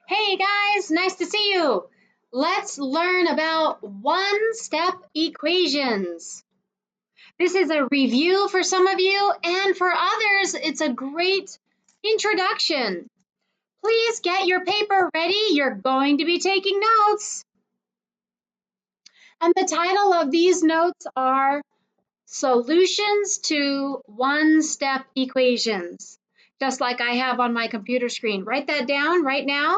Hey guys, nice to see you. Let's learn about one-step equations. This is a review for some of you, and for others, it's a great introduction. Please get your paper ready. You're going to be taking notes. And the title of these notes are Solutions to One-Step Equations, just like I have on my computer screen. Write that down right now.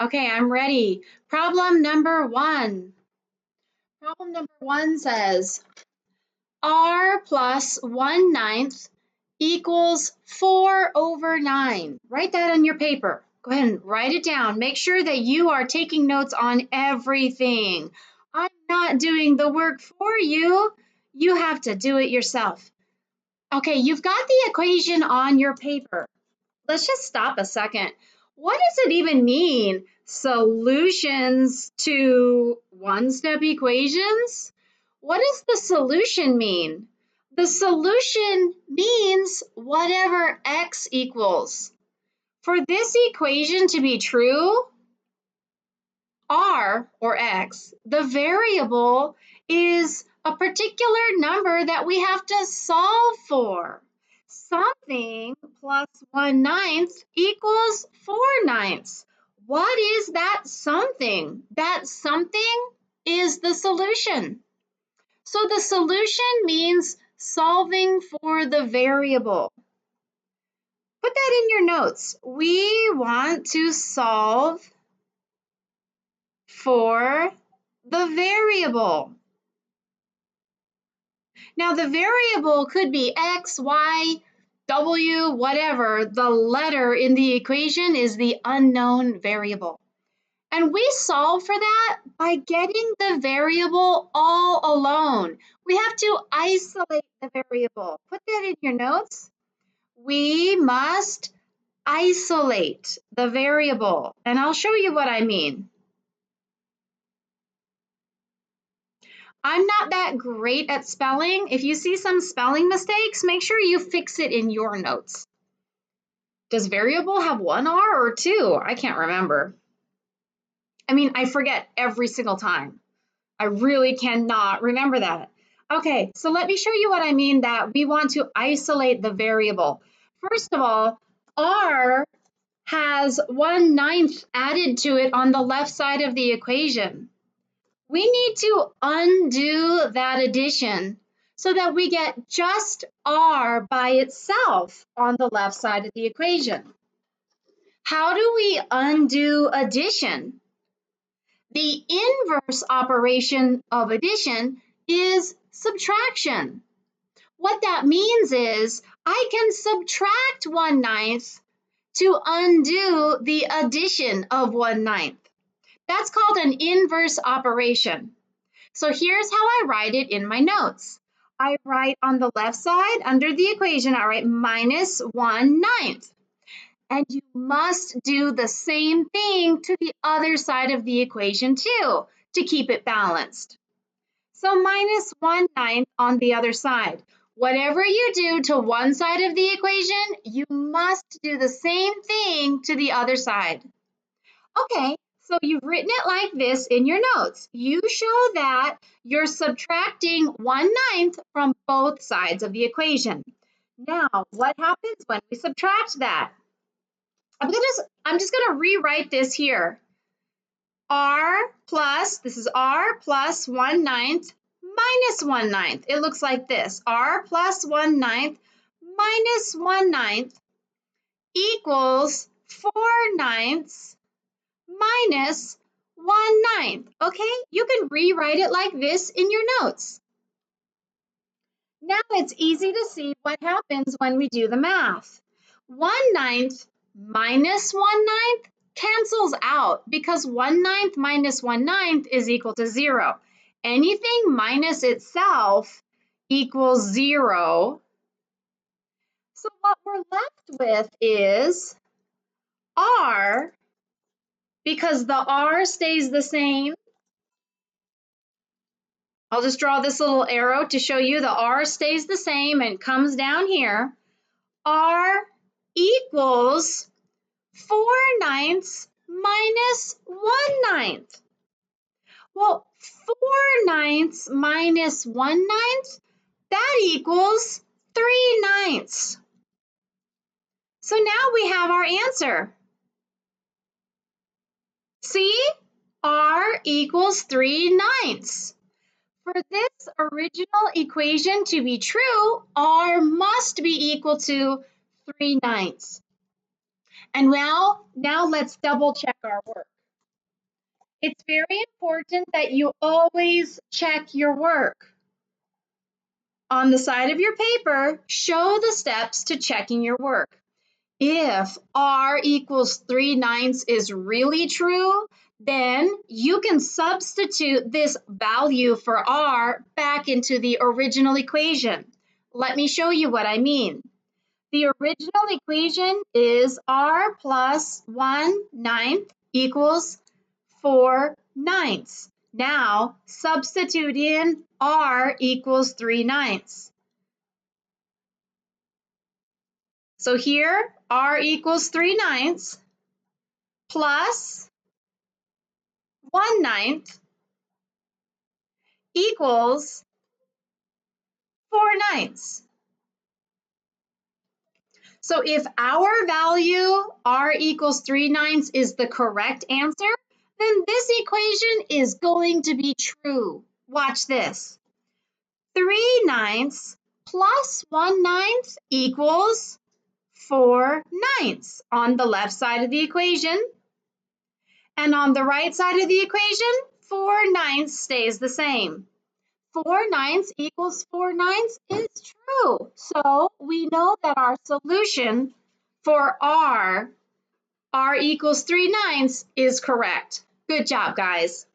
Okay, I'm ready. Problem number one. Problem number one says r plus 1/9 equals 4/9. Write that on your paper. Go ahead and write it down. Make sure that you are taking notes on everything. I'm not doing the work for you. You have to do it yourself. Okay, you've got the equation on your paper. Let's just stop a second. What does it even mean? Solutions to one-step equations? What does the solution mean? The solution means whatever x equals. For this equation to be true, r, or x, the variable is a particular number that we have to solve for. Something plus 1/9 equals 4/9. What is that something? That something is the solution. So the solution means solving for the variable. Put that in your notes. We want to solve for the variable. Now, the variable could be x, y, w, whatever. The letter in the equation is the unknown variable. And we solve for that by getting the variable all alone. We have to isolate the variable. Put that in your notes. We must isolate the variable. And I'll show you what I mean. I'm not that great at spelling. If you see some spelling mistakes, make sure you fix it in your notes. Does variable have one R or two? I can't remember. I mean, I forget every single time. I really cannot remember that. Okay, so let me show you what I mean that we want to isolate the variable. First of all, R has 1/9 added to it on the left side of the equation. We need to undo that addition so that we get just r by itself on the left side of the equation. How do we undo addition? The inverse operation of addition is subtraction. What that means is I can subtract 1/9 to undo the addition of 1/9. That's called an inverse operation. So here's how I write it in my notes. I write on the left side under the equation, I write minus 1/9. And you must do the same thing to the other side of the equation too, to keep it balanced. So minus 1/9 on the other side. Whatever you do to one side of the equation, you must do the same thing to the other side. Okay, so you've written it like this in your notes. You show that you're subtracting 1/9 from both sides of the equation. Now, what happens when we subtract that? I'm just gonna rewrite this here. This is r plus 1/9 minus 1/9. It looks like this. R plus 1/9 minus 1/9 equals 4/9 minus 1/9. Okay, you can rewrite it like this in your notes. Now it's easy to see what happens when we do the math. 1/9 minus 1/9 cancels out because 1/9 minus 1/9 is equal to 0. Anything minus itself equals 0. So what we're left with is r, because the r stays the same, I'll just draw this little arrow to show you the r stays the same and comes down here. R equals 4/9 minus 1/9. Well, 4/9 minus 1/9, that equals 3/9. So now we have our answer. See? R equals 3/9. For this original equation to be true, R must be equal to 3/9. And now let's double check our work. It's very important that you always check your work. On the side of your paper, show the steps to checking your work. If R equals 3/9 is really true, then you can substitute this value for R back into the original equation. Let me show you what I mean. The original equation is R plus 1/9 equals 4/9. Now substitute in R equals 3/9. So here, R equals 3/9 plus 1/9 equals 4/9. So if our value, R equals 3/9, is the correct answer, then this equation is going to be true. Watch this. 3/9 plus 1/9 equals 4/9 on the left side of the equation. And on the right side of the equation, 4/9 stays the same. 4/9 equals 4/9 is true. So we know that our solution for R equals 3/9 is correct. Good job, guys.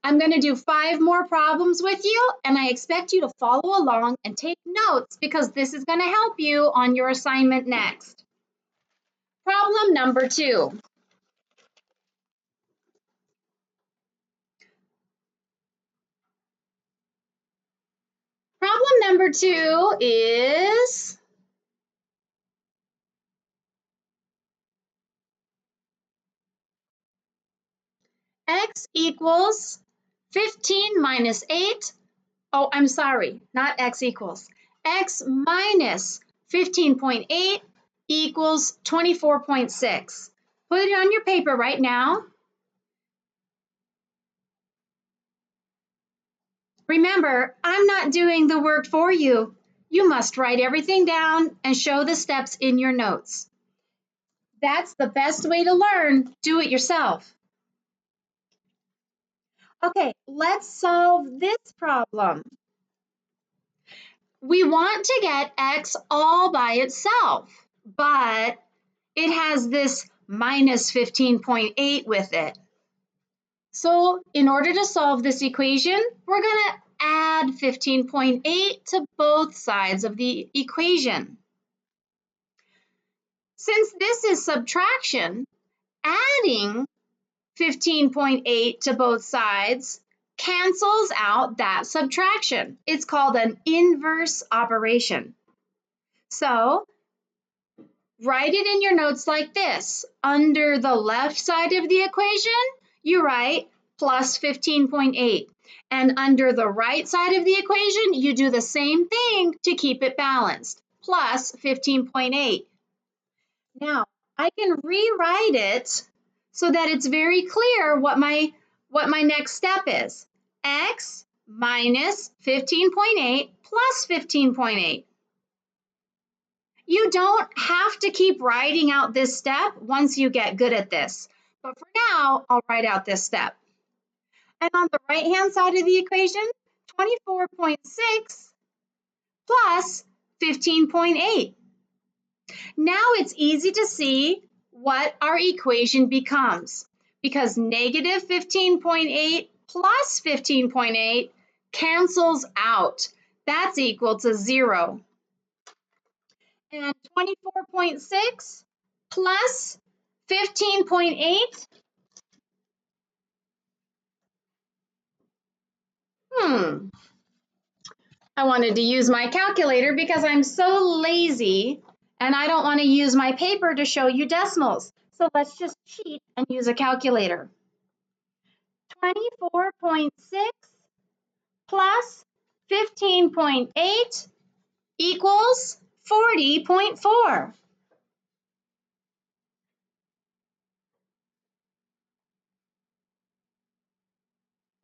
I'm going to do 5 more problems with you, and I expect you to follow along and take notes because this is going to help you on your assignment next. Problem number 2. Problem number 2 is x equals 15 minus 8. Oh, I'm sorry, not x equals. X minus 15.8 equals 24.6. Put it on your paper right now. Remember, I'm not doing the work for you. You must write everything down and show the steps in your notes. That's the best way to learn. Do it yourself. Okay, let's solve this problem. We want to get x all by itself, but it has this minus 15.8 with it. So in order to solve this equation, we're going to add 15.8 to both sides of the equation. Since this is subtraction, adding 15.8 to both sides cancels out that subtraction. It's called an inverse operation. So write it in your notes like this. Under the left side of the equation, you write plus 15.8. And under the right side of the equation, you do the same thing to keep it balanced, plus 15.8. Now, I can rewrite it so that it's very clear what my next step is. X minus 15.8 plus 15.8. You don't have to keep writing out this step once you get good at this. But for now, I'll write out this step. And on the right-hand side of the equation, 24.6 plus 15.8. Now it's easy to see what our equation becomes because negative 15.8 plus 15.8 cancels out. That's equal to 0. And 24.6 plus 15.8 I wanted to use my calculator because I'm so lazy and I don't want to use my paper to show you decimals. So let's just cheat and use a calculator. 24.6 plus 15.8 equals 40.4.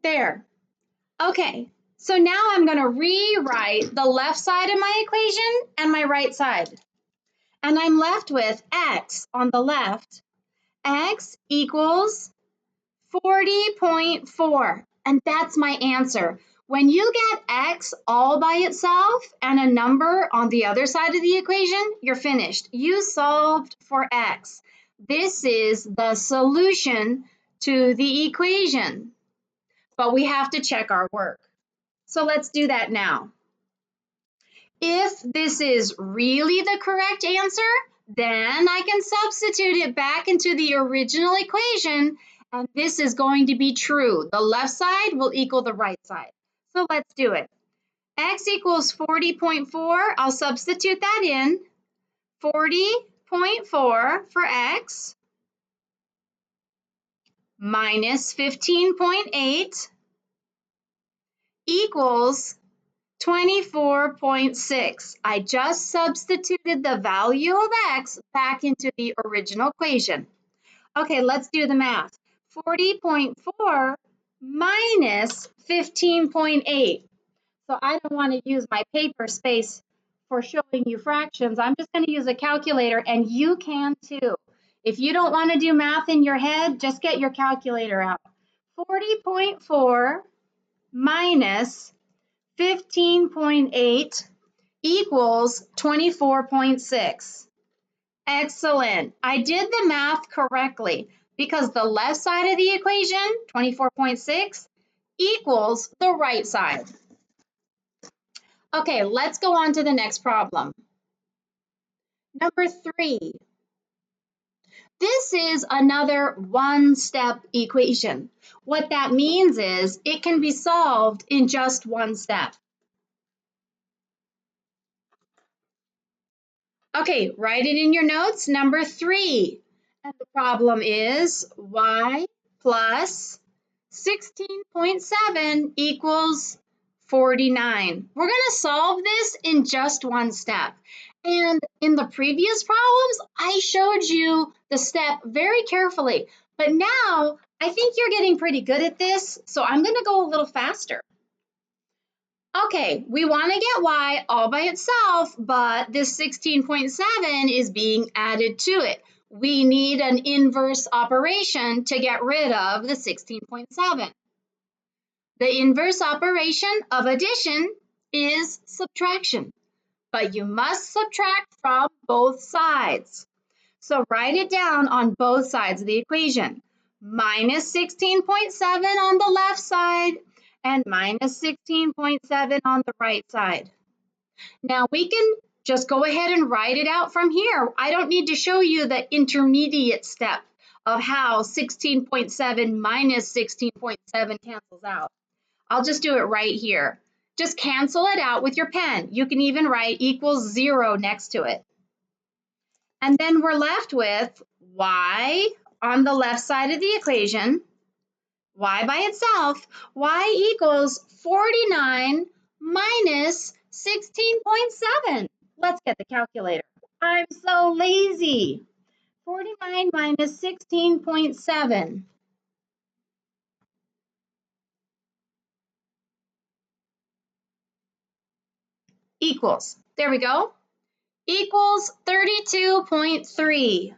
There. Okay, so now I'm going to rewrite the left side of my equation and my right side. And I'm left with x on the left. X equals 40.4. And that's my answer. When you get x all by itself and a number on the other side of the equation, you're finished. You solved for x. This is the solution to the equation. But we have to check our work. So let's do that now. If this is really the correct answer, then I can substitute it back into the original equation, and this is going to be true. The left side will equal the right side. So let's do it. X equals 40.4. I'll substitute that in. 40.4 for X minus 15.8 equals 24.6. I just substituted the value of x back into the original equation. Okay, let's do the math. 40.4 minus 15.8. So I don't want to use my paper space for showing you fractions. I'm just going to use a calculator, and you can too. If you don't want to do math in your head, just get your calculator out. 40.4 minus 15.8 equals 24.6. Excellent. I did the math correctly because the left side of the equation, 24.6, equals the right side. Okay, let's go on to the next problem. Number 3. This is another one-step equation. What that means is it can be solved in just one step. Okay, write it in your notes. Number 3. And the problem is y plus 16.7 equals 49. We're going to solve this in just one step. And in the previous problems, I showed you the step very carefully. But now I think you're getting pretty good at this, so I'm going to go a little faster. Okay, we want to get y all by itself, but this 16.7 is being added to it. We need an inverse operation to get rid of the 16.7. The inverse operation of addition is subtraction, but you must subtract from both sides. So write it down on both sides of the equation. Minus 16.7 on the left side and minus 16.7 on the right side. Now we can just go ahead and write it out from here. I don't need to show you the intermediate step of how 16.7 minus 16.7 cancels out. I'll just do it right here. Just cancel it out with your pen. You can even write equals 0 next to it. And then we're left with y on the left side of the equation, y by itself, y equals 49 minus 16.7. Let's get the calculator. I'm so lazy. 49 minus 16.7 equals, there we go, equals 32.3.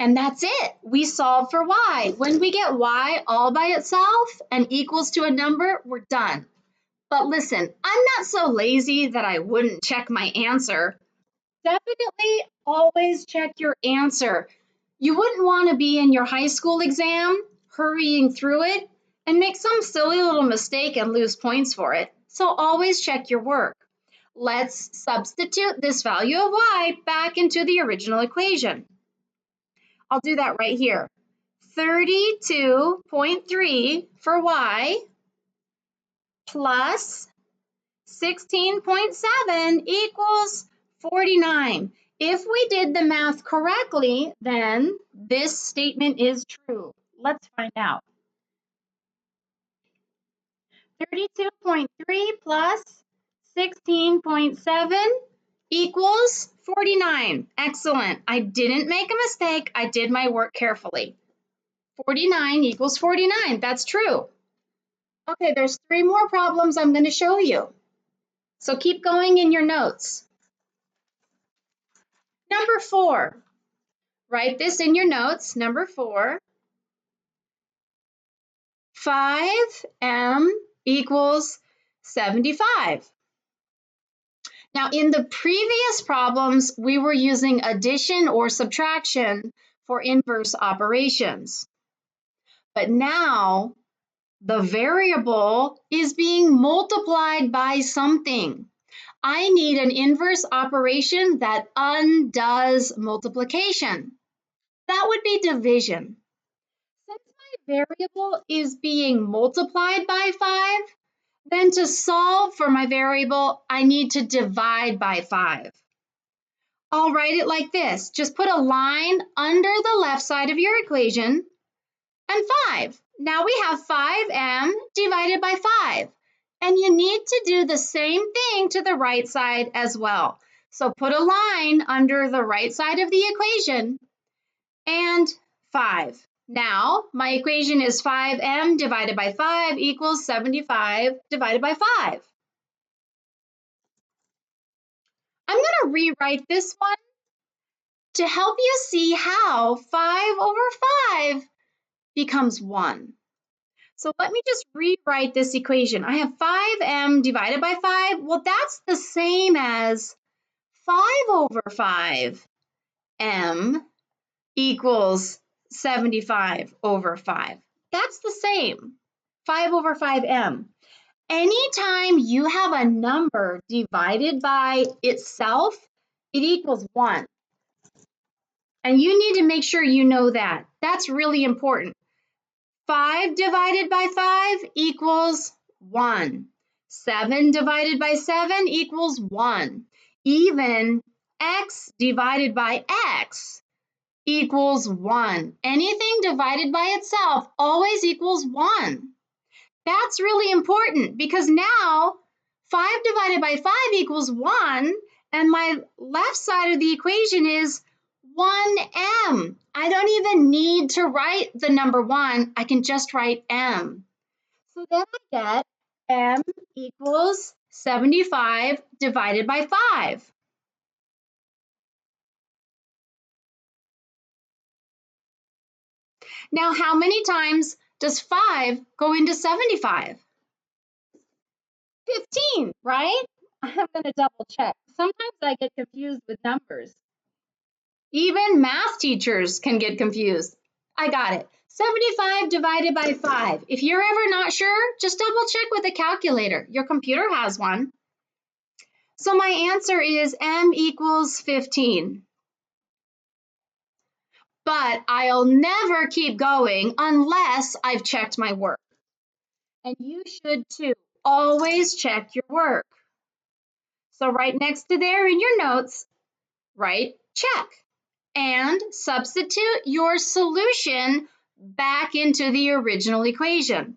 And that's it. We solve for y. When we get y all by itself and equals to a number, we're done. But listen, I'm not so lazy that I wouldn't check my answer. Definitely always check your answer. You wouldn't want to be in your high school exam, hurrying through it, and make some silly little mistake and lose points for it. So always check your work. Let's substitute this value of y back into the original equation. I'll do that right here. 32.3 for y plus 16.7 equals 49. If we did the math correctly, then this statement is true. Let's find out. 32.3 plus 16.7 equals 49. Excellent. I didn't make a mistake. I did my work carefully. 49 equals 49. That's true. Okay, there's 3 more problems I'm going to show you. So keep going in your notes. Number 4. Write this in your notes. Number 4. 5m equals 75. Now, in the previous problems, we were using addition or subtraction for inverse operations. But now, the variable is being multiplied by something. I need an inverse operation that undoes multiplication. That would be division. Since my variable is being multiplied by 5, then to solve for my variable, I need to divide by 5. I'll write it like this. Just put a line under the left side of your equation and 5. Now we have 5m divided by 5. And you need to do the same thing to the right side as well. So put a line under the right side of the equation and 5. Now my equation is 5m divided by 5 equals 75 divided by 5. I'm going to rewrite this one to help you see how 5 over 5 becomes 1. So let me just rewrite this equation. I have 5m divided by 5. Well, that's the same as 5 over 5m equals 75 over 5. That's the same, 5 over 5m. Anytime you have a number divided by itself, it equals 1. And you need to make sure you know that. That's really important. 5 divided by 5 equals 1. 7 divided by 7 equals 1. Even x divided by x equals 1. Anything divided by itself always equals 1. That's really important because now 5 divided by 5 equals 1, and my left side of the equation is 1m. I don't even need to write the number 1. I can just write m. So then I get m equals 75 divided by 5. Now, how many times does 5 go into 75? 15, right? I'm going to double check. Sometimes I get confused with numbers. Even math teachers can get confused. I got it. 75 divided by 5. If you're ever not sure, just double check with a calculator. Your computer has one. So my answer is m equals 15. But I'll never keep going unless I've checked my work. And you should too. Always check your work. So right next to there in your notes, write check and substitute your solution back into the original equation.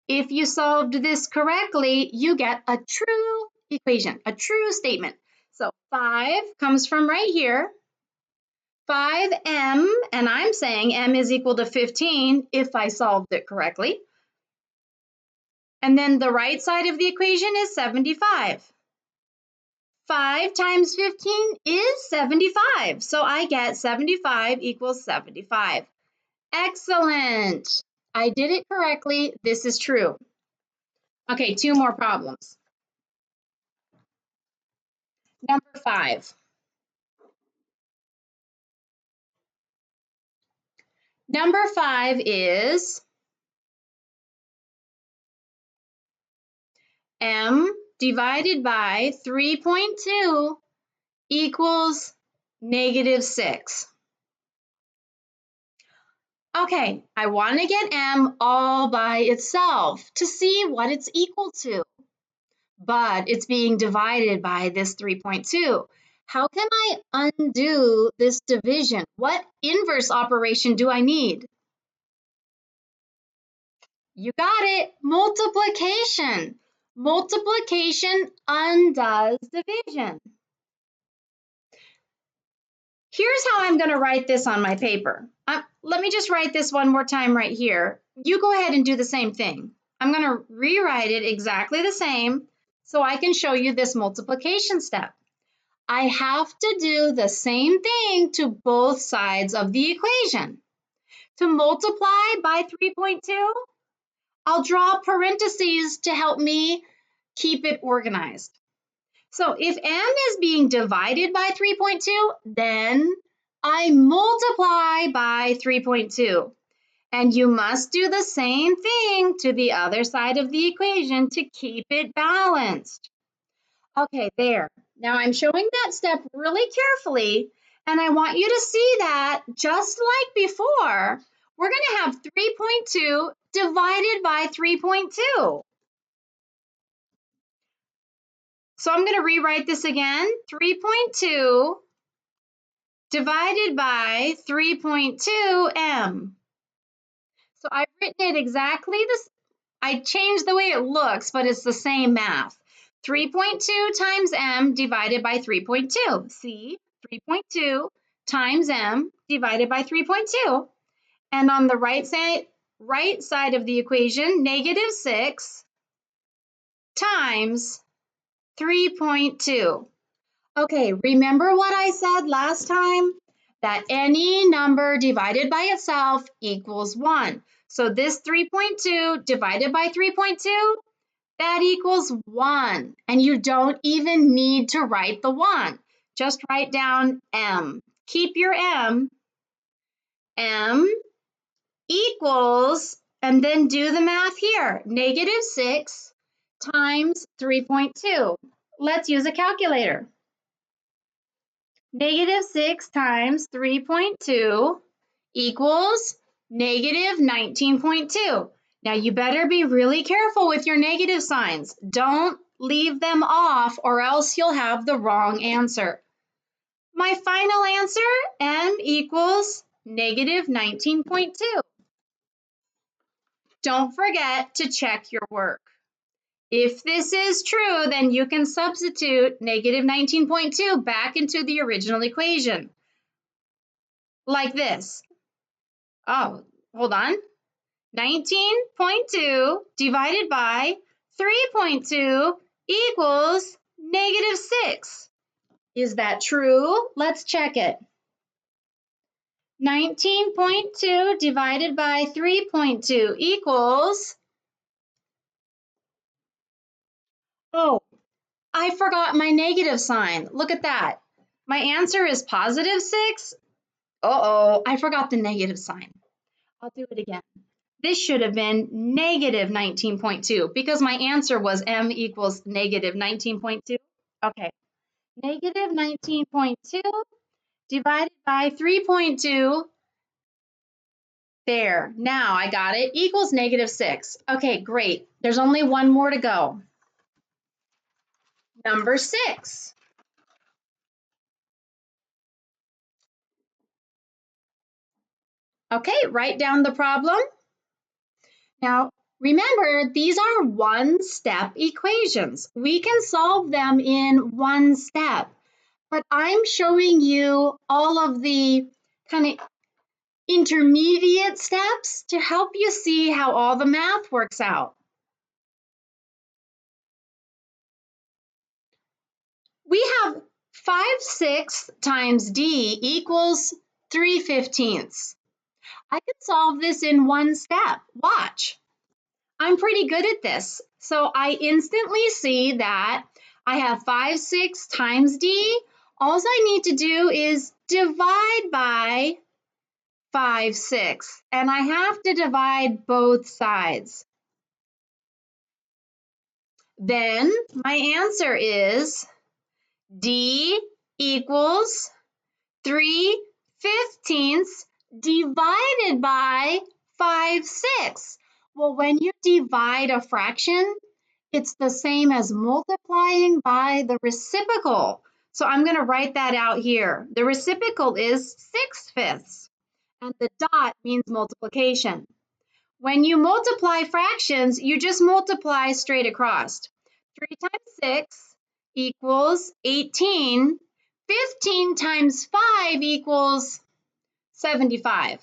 If you solved this correctly, you get a true equation, a true statement. So 5 comes from right here. 5m, and I'm saying m is equal to 15 if I solved it correctly. And then the right side of the equation is 75. 5 times 15 is 75. So I get 75 equals 75. Excellent. I did it correctly. This is true. Okay, 2 more problems. Number 5. Number 5 is m divided by 3.2 equals -6. Okay, I want to get m all by itself to see what it's equal to. But it's being divided by this 3.2. How can I undo this division? What inverse operation do I need? You got it, multiplication. Multiplication undoes division. Here's how I'm going to write this on my paper. Let me just write this one more time right here. You go ahead and do the same thing. I'm going to rewrite it exactly the same so I can show you this multiplication step. I have to do the same thing to both sides of the equation. To multiply by 3.2, I'll draw parentheses to help me keep it organized. So if m is being divided by 3.2, then I multiply by 3.2. And you must do the same thing to the other side of the equation to keep it balanced. Okay, there. Now I'm showing that step really carefully, and I want you to see that just like before, we're going to have 3.2 divided by 3.2. So I'm going to rewrite this again. 3.2 divided by 3.2m. So I've written it exactly this. I changed the way it looks, but it's the same math. 3.2 times m divided by 3.2. See, 3.2 times m divided by 3.2. And on the right side of the equation, negative 6 times 3.2. Okay, remember what I said last time? That any number divided by itself equals 1. So this 3.2 divided by 3.2, that equals 1. And you don't even need to write the 1. Just write down m. Keep your m. M equals, and then do the math here. Negative 6 times 3.2. Let's use a calculator. Negative 6 times 3.2 equals negative 19.2. Now you better be really careful with your negative signs. Don't leave them off or else you'll have the wrong answer. My final answer, m equals negative 19.2. Don't forget to check your work. If this is true, then you can substitute negative 19.2 back into the original equation. Like this. Oh, hold on. 19.2 divided by 3.2 equals negative 6. Is that true? Let's check it. 19.2 divided by 3.2 equals... Oh, I forgot my negative sign. Look at that. My answer is positive 6. Uh-oh, I forgot the negative sign. I'll do it again. This should have been negative 19.2 because my answer was m equals negative 19.2. Okay, negative 19.2 divided by 3.2. There, now I got it, equals negative 6. Okay, great. There's only one more to go. Number 6. Okay, write down the problem. Now, remember, these are one-step equations. We can solve them in one step, but I'm showing you all of the kind of intermediate steps to help you see how all the math works out. We have 5/6 times d equals 3/15. I can solve this in one step. Watch. I'm pretty good at this. So I instantly see that I have 5/6 times d. All I need to do is divide by 5/6, and I have to divide both sides. Then my answer is d equals 3/15 divided by 5/6. Well, when you divide a fraction, it's the same as multiplying by the reciprocal. So I'm going to write that out here. The reciprocal is 6/5, and the dot means multiplication. When you multiply fractions, you just multiply straight across. 3 times 6 equals 18. 15 times 5 equals 75.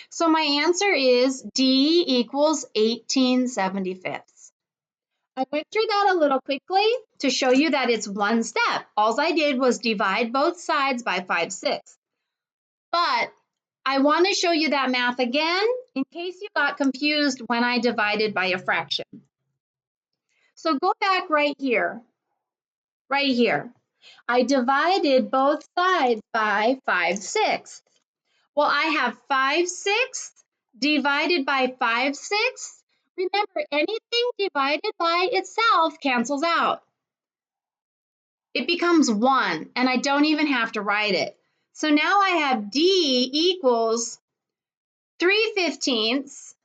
So my answer is D equals 18/75. I went through that a little quickly to show you that it's one step. All I did was divide both sides by 5/6. But I want to show you that math again in case you got confused when I divided by a fraction. So go back right here. Right here. I divided both sides by 5/6. Well, I have 5/6 divided by 5/6. Remember, anything divided by itself cancels out. It becomes 1, and I don't even have to write it. So now I have D equals 3/15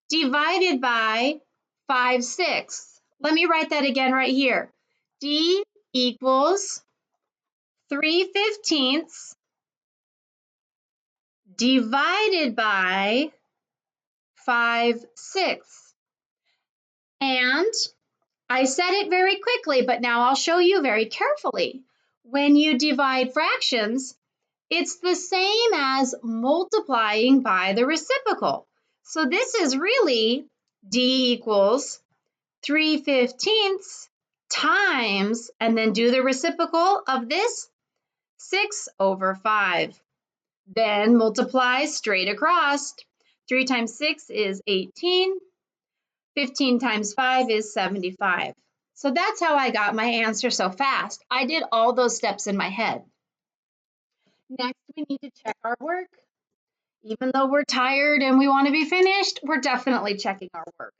divided by 5/6. Let me write that again right here. D equals 3/15 divided by 5/6. And I said it very quickly, but now I'll show you very carefully. When you divide fractions, it's the same as multiplying by the reciprocal. So this is really D equals 3/15 times, and then do the reciprocal of this, 6/5. Then multiply straight across. 3 times 6 is 18. 15 times 5 is 75. So that's how I got my answer so fast. I did all those steps in my head. Next, we need to check our work. Even though we're tired and we want to be finished, we're definitely checking our work.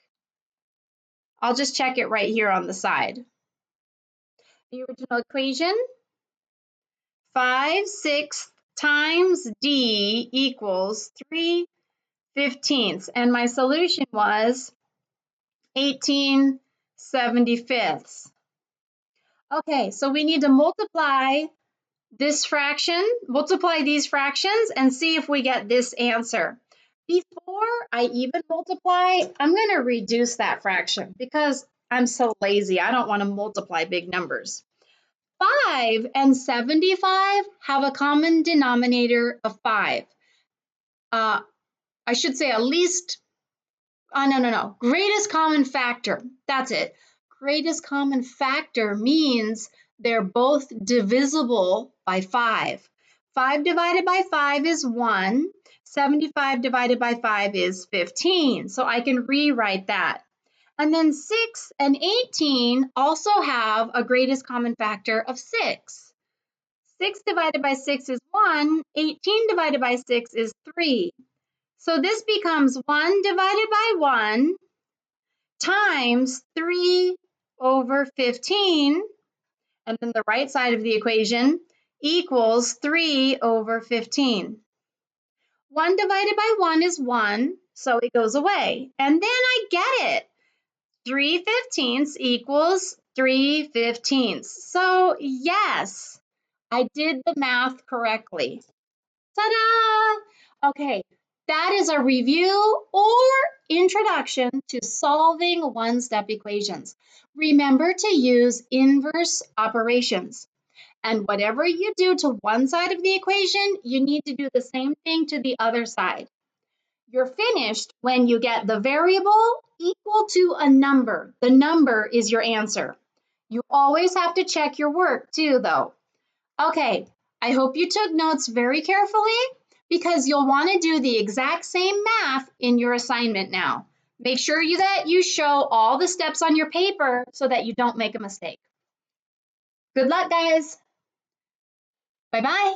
I'll just check it right here on the side. The original equation, 5/6 times D equals 3/15. And my solution was 18/75. Okay, so we need to multiply this fraction, multiply these fractions, and see if we get this answer. Before I even multiply, I'm going to reduce that fraction because I'm so lazy. I don't want to multiply big numbers. 5 and 75 have a common denominator of 5. I should say at least, no. Greatest common factor. That's it. Greatest common factor means they're both divisible by 5. 5 divided by 5 is 1. 75 divided by 5 is 15. So I can rewrite that. And then 6 and 18 also have a greatest common factor of 6. 6 divided by 6 is 1. 18 divided by 6 is 3. So this becomes 1 divided by 1 times 3/15, and then the right side of the equation equals 3/15. 1 divided by 1 is 1, so it goes away. And then I get it. 3/15 equals 3/15. So yes, I did the math correctly. Ta-da! Okay, that is a review or introduction to solving one-step equations. Remember to use inverse operations. And whatever you do to one side of the equation, you need to do the same thing to the other side. You're finished when you get the variable equal to a number. The number is your answer. You always have to check your work too, though. Okay, I hope you took notes very carefully because you'll want to do the exact same math in your assignment now. Make sure that you show all the steps on your paper so that you don't make a mistake. Good luck, guys. Bye-bye.